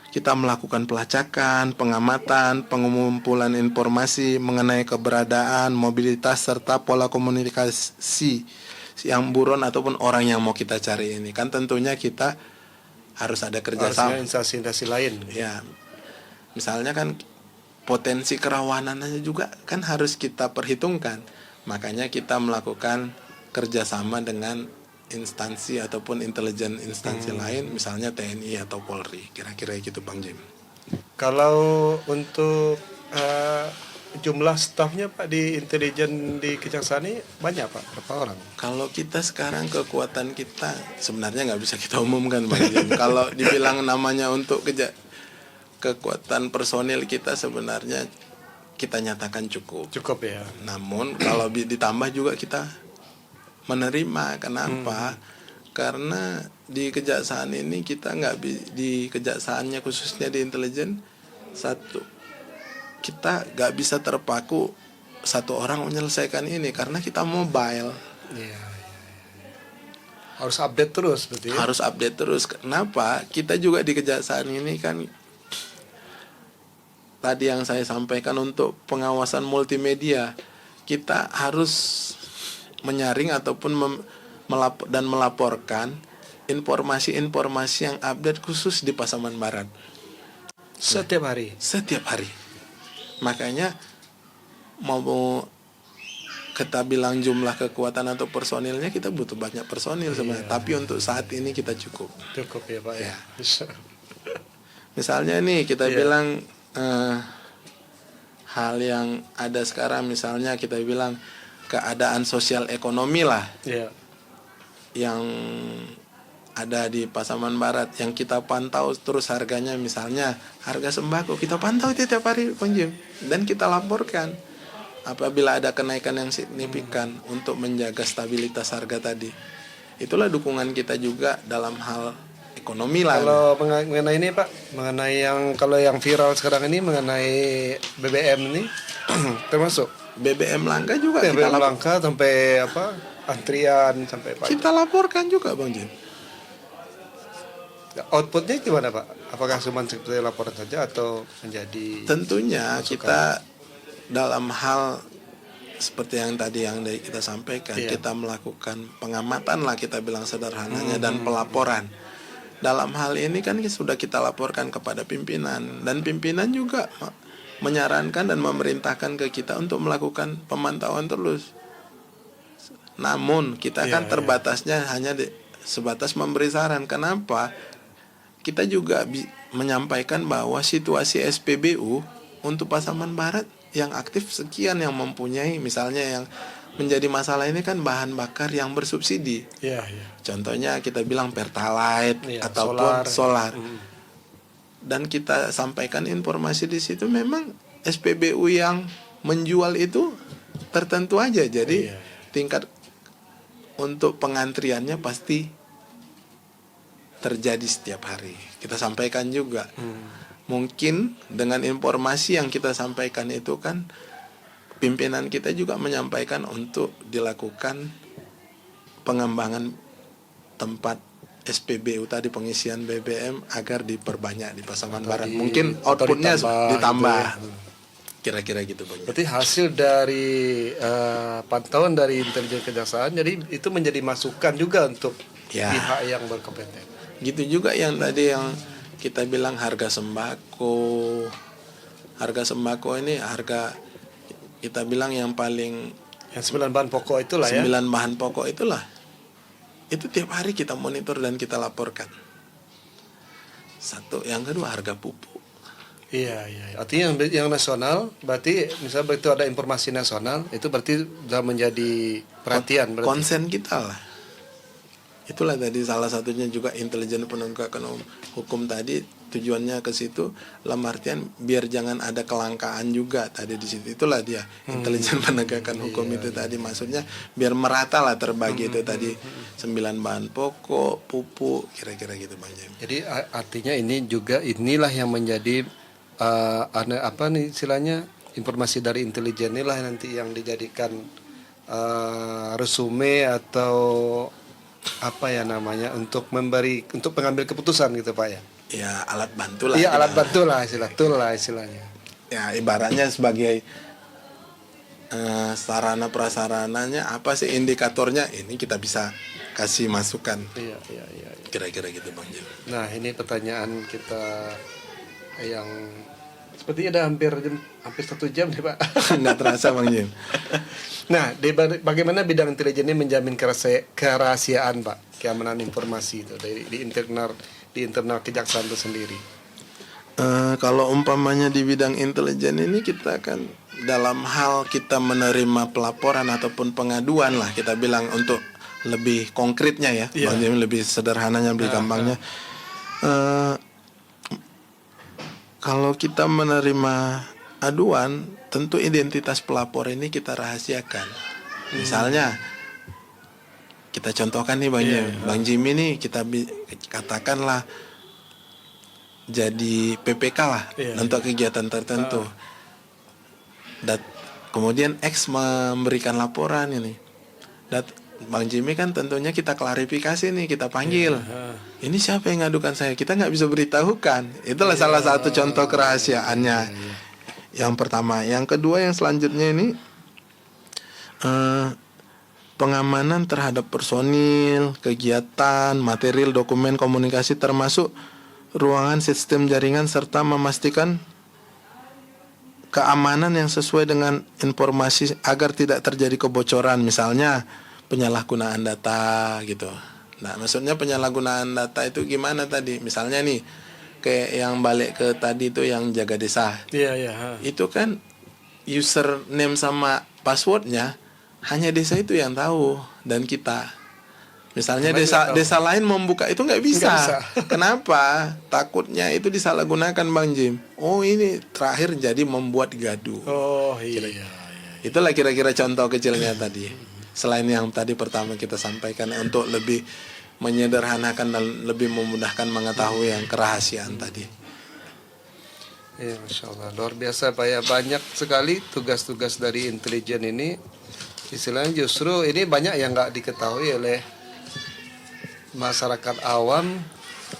kita melakukan pelacakan, pengamatan, pengumpulan informasi mengenai keberadaan, mobilitas, serta pola komunikasi yang buron ataupun orang yang mau kita cari ini. Kan tentunya kita harus ada kerjasama. Harusnya instansi-instansi lain. Ya, misalnya kan potensi kerawanannya juga kan harus kita perhitungkan. Makanya kita melakukan kerjasama dengan instansi ataupun intelijen instansi lain, misalnya TNI atau Polri, kira-kira gitu Bang Jim. Kalau untuk jumlah stafnya Pak di intelijen di kejaksaan ini banyak Pak? Berapa orang? Kalau kita sekarang kekuatan kita sebenarnya nggak bisa kita umumkan Bang Jim. Kalau dibilang namanya untuk kekuatan personil kita sebenarnya kita nyatakan cukup. Cukup ya. Namun kalau ditambah juga kita menerima. Kenapa? Karena di kejaksaan ini kita di kejaksaannya khususnya di intelijen kita nggak bisa terpaku satu orang menyelesaikan ini karena kita mobile. Iya. Harus update terus berarti ya? Harus update terus. Kenapa? Kita juga di kejaksaan ini kan tadi yang saya sampaikan untuk pengawasan multimedia, kita harus menyaring ataupun melaporkan informasi-informasi yang update khusus di Pasaman Barat Setiap hari. setiap hari. Makanya mau kita bilang jumlah kekuatan atau personilnya, kita butuh banyak personil sebenarnya. Tapi untuk saat ini kita cukup. Cukup ya Pak ya. Misalnya nih kita Iya. bilang hal yang ada sekarang, misalnya kita bilang keadaan sosial ekonomi lah Iya. yang ada di Pasaman Barat yang kita pantau terus harganya, misalnya harga sembako kita pantau tiap hari Bang Jim, dan kita laporkan apabila ada kenaikan yang signifikan untuk menjaga stabilitas harga tadi. Itulah dukungan kita juga dalam hal ekonomi lah. Kalau mengenai ini Pak, mengenai kalau yang viral sekarang ini mengenai BBM ini termasuk BBM langka juga BBM langka sampai antrian sampai Pak. kita laporkan juga Bang Jim. Outputnya gimana Pak? Apakah cuma seperti laporan saja atau menjadi Tentunya masukan? kita dalam hal seperti yang tadi yang kita sampaikan, Iya. kita melakukan pengamatan lah kita bilang sederhananya dan pelaporan. Dalam hal ini kan sudah kita laporkan kepada pimpinan, dan pimpinan juga menyarankan dan memerintahkan ke kita untuk melakukan pemantauan terus. Namun kita kan Iya, terbatasnya hanya sebatas memberi saran. Kenapa? kita juga menyampaikan bahwa situasi SPBU untuk Pasaman Barat yang aktif sekian, yang mempunyai misalnya yang menjadi masalah ini kan bahan bakar yang bersubsidi. Iya, iya. Contohnya kita bilang Pertalite Iya, ataupun solar. solar. Dan kita sampaikan informasi di situ memang SPBU yang menjual itu tertentu aja. Jadi Iya. tingkat untuk pengantriannya pasti terjadi setiap hari. Kita sampaikan juga. Mungkin dengan informasi yang kita sampaikan itu kan pimpinan kita juga menyampaikan untuk dilakukan pengembangan tempat SPBU tadi, pengisian BBM agar diperbanyak di Pasaman Barat. Mungkin atau outputnya ditambah. gitu ya. Kira-kira gitu Bang. Berarti hasil dari pantauan dari intelijen kejaksaan, jadi itu menjadi masukan juga untuk Ya. pihak yang berkompeten. Gitu juga yang tadi yang kita bilang harga sembako. Harga sembako ini harga kita bilang yang paling Yang 9 bahan pokok itulah ya. 9 bahan pokok itulah. Itu tiap hari kita monitor dan kita laporkan. Satu, yang kedua harga pupuk. Iya, iya. Artinya yang nasional, berarti misalnya begitu ada informasi nasional, itu berarti sudah menjadi perhatian. Berarti. Konsen kita lah. Itulah tadi salah satunya juga intelijen penegakan hukum tadi tujuannya ke situ, dalam artian biar jangan ada kelangkaan juga tadi di situ. Itulah dia intelijen penegakan hukum itu tadi, maksudnya biar merata lah terbagi itu tadi 9 bahan pokok, pupuk, kira-kira gitu Bang Jem. Jadi artinya ini juga inilah yang menjadi apa nih istilahnya, informasi dari intelijen inilah nanti yang dijadikan resume atau apa ya namanya untuk mengambil keputusan gitu Pak ya. Ya alat bantu lah. Iya, kita. alat bantu lah istilahnya. Ya ibaratnya sebagai sarana prasarananya, apa sih indikatornya, ini kita bisa kasih masukan. Iya. Kira-kira gitu Bang Jem. Nah, ini pertanyaan kita yang sepertinya ada hampir 1 jam nih Pak. Nggak terasa Bang Jem. Nah, bagaimana bidang intelijen ini menjamin kerahasiaan Pak, keamanan informasi itu di internal kejaksaan itu sendiri? Kalau umpamanya di bidang intelijen ini kita kan dalam hal kita menerima pelaporan ataupun pengaduan lah, kita bilang untuk lebih konkretnya ya, Iya. Bang Jem, lebih sederhananya, lebih gampangnya. Kalau kita menerima aduan, tentu identitas pelapor ini kita rahasiakan. Misalnya kita contohkan nih Bang Jim, Bang Jim ini kita katakanlah jadi PPK lah untuk kegiatan tertentu. Dan kemudian X memberikan laporan ini. Dan Bang Jimmy kan tentunya kita klarifikasi nih, kita panggil. Ini siapa yang ngadukan saya? Kita nggak bisa beritahukan. Itulah salah satu contoh kerahasiaannya. Yang pertama, yang kedua, yang selanjutnya ini pengamanan terhadap personil, kegiatan, material, dokumen, komunikasi, termasuk ruangan, sistem jaringan, serta memastikan keamanan yang sesuai dengan informasi agar tidak terjadi kebocoran, misalnya penyalahgunaan data gitu. Nah, maksudnya penyalahgunaan data itu gimana tadi? Misalnya nih, kayak yang balik ke tadi itu yang jaga desa. Iya. Itu kan username sama passwordnya hanya desa itu yang tahu dan kita. Misalnya desa lain membuka itu nggak bisa. Kenapa? Takutnya itu disalahgunakan Bang Jim. Oh, ini terakhir jadi membuat gaduh. Oh iya. Itulah kira-kira contoh kecilnya tadi. Selain yang tadi pertama kita sampaikan untuk lebih menyederhanakan dan lebih memudahkan mengetahui yang kerahasiaan tadi. Ya, Masya Allah, luar biasa Pak ya. Banyak sekali tugas-tugas dari intelijen ini. Istilahnya justru ini banyak yang nggak diketahui oleh masyarakat awam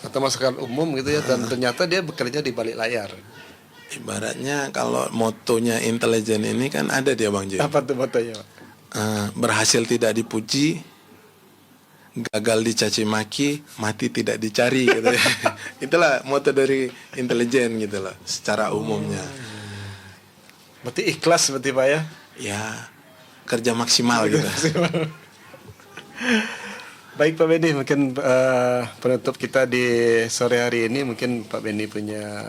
atau masyarakat umum gitu ya. Dan ternyata dia bekerja di balik layar. Ibaratnya kalau motonya intelijen ini kan ada dia Bang Jim. Apa tuh motonya Pak? Berhasil tidak dipuji, gagal dicaci maki, mati tidak dicari gitu ya. Itulah moto dari intelijen gitu loh secara umumnya. Berarti ikhlas berarti Pak ya? Ya, kerja maksimal gitu. Baik Pak Benny, mungkin penutup kita di sore hari ini, mungkin Pak Benny punya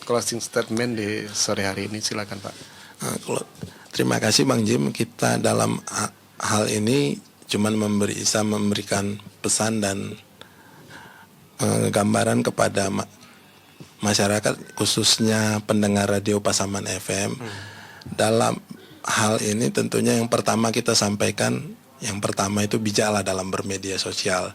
closing statement di sore hari ini, silakan Pak. Terima kasih Bang Jim. Kita dalam hal ini cuman memberikan pesan dan gambaran kepada masyarakat, khususnya pendengar radio Pasaman FM. Dalam hal ini tentunya yang pertama kita sampaikan, yang pertama itu bijaklah dalam bermedia sosial.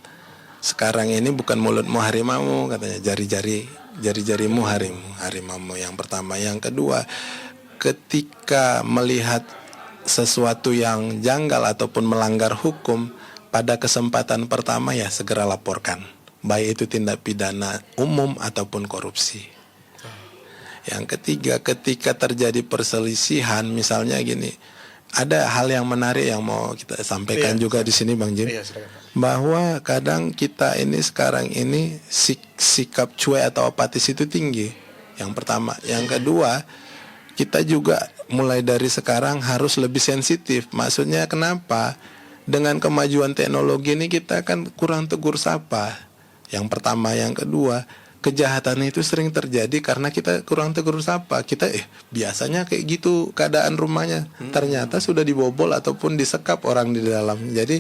Sekarang ini bukan mulutmu harimau, katanya, jari-jarimu harimau. Yang pertama. Yang kedua, ketika melihat sesuatu yang janggal ataupun melanggar hukum, pada kesempatan pertama ya segera laporkan, baik itu tindak pidana umum ataupun korupsi. Yang ketiga, ketika terjadi perselisihan, misalnya gini, ada hal yang menarik yang mau kita sampaikan juga di sini Bang Jim, bahwa kadang kita ini sekarang ini sikap cuek atau apatis itu tinggi. Yang pertama, yang kedua, kita juga mulai dari sekarang harus lebih sensitif. Maksudnya kenapa? Dengan kemajuan teknologi ini kita kan kurang tegur sapa. Yang pertama, yang kedua, kejahatan itu sering terjadi karena kita kurang tegur sapa. Kita biasanya kayak gitu keadaan rumahnya, ternyata sudah dibobol ataupun disekap orang di dalam. Jadi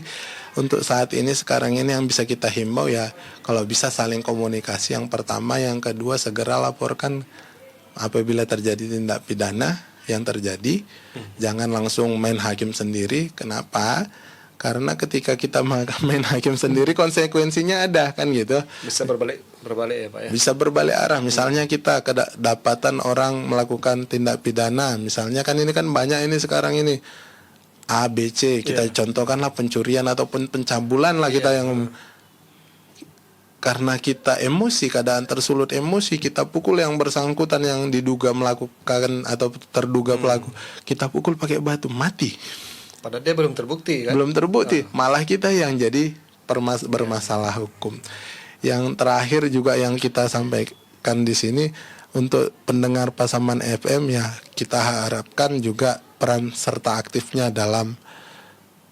untuk saat ini sekarang ini yang bisa kita himbau ya, kalau bisa saling komunikasi yang pertama, yang kedua segera laporkan apabila terjadi tindak pidana yang terjadi. Jangan langsung main hakim sendiri. Kenapa? Karena ketika kita main hakim sendiri konsekuensinya ada kan gitu. Bisa berbalik ya Pak ya. Bisa berbalik arah. Misalnya kita kedapatan orang melakukan tindak pidana. Misalnya kan ini kan banyak ini sekarang ini A, B, C. Kita contohkanlah pencurian ataupun pencabulan lah kita yang karena kita emosi, keadaan tersulut emosi, kita pukul yang bersangkutan yang diduga melakukan atau terduga pelaku. Kita pukul pakai batu, mati. Padahal dia belum terbukti kan? Belum terbukti, malah kita yang jadi bermasalah hukum. Yang terakhir juga yang kita sampaikan di sini untuk pendengar Pasaman FM ya, kita harapkan juga peran serta aktifnya dalam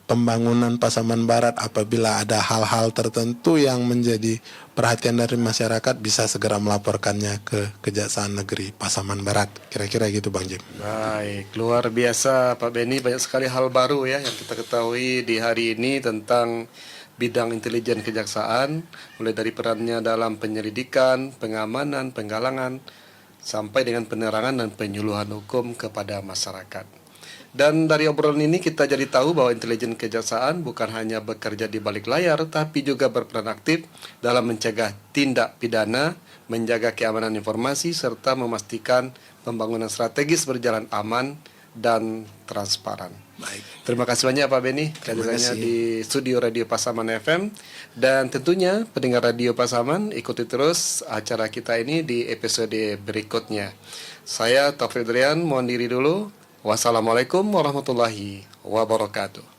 pembangunan Pasaman Barat. Apabila ada hal-hal tertentu yang menjadi perhatian dari masyarakat, bisa segera melaporkannya ke Kejaksaan Negeri Pasaman Barat. Kira-kira gitu Bang Jim. Baik, luar biasa Pak Benny, banyak sekali hal baru ya yang kita ketahui di hari ini tentang bidang intelijen kejaksaan, mulai dari perannya dalam penyelidikan, pengamanan, penggalangan, sampai dengan penerangan dan penyuluhan hukum kepada masyarakat. Dan dari obrolan ini kita jadi tahu bahwa intelijen kejaksaan bukan hanya bekerja di balik layar, tapi juga berperan aktif dalam mencegah tindak pidana, menjaga keamanan informasi, serta memastikan pembangunan strategis berjalan aman dan transparan. Baik. Terima kasih banyak Pak Benny kehadirannya di studio Radio Pasaman FM. Dan tentunya pendengar Radio Pasaman, ikuti terus acara kita ini di episode berikutnya. Saya Taufik Drian, mohon diri dulu. Wassalamualaikum warahmatullahi wabarakatuh.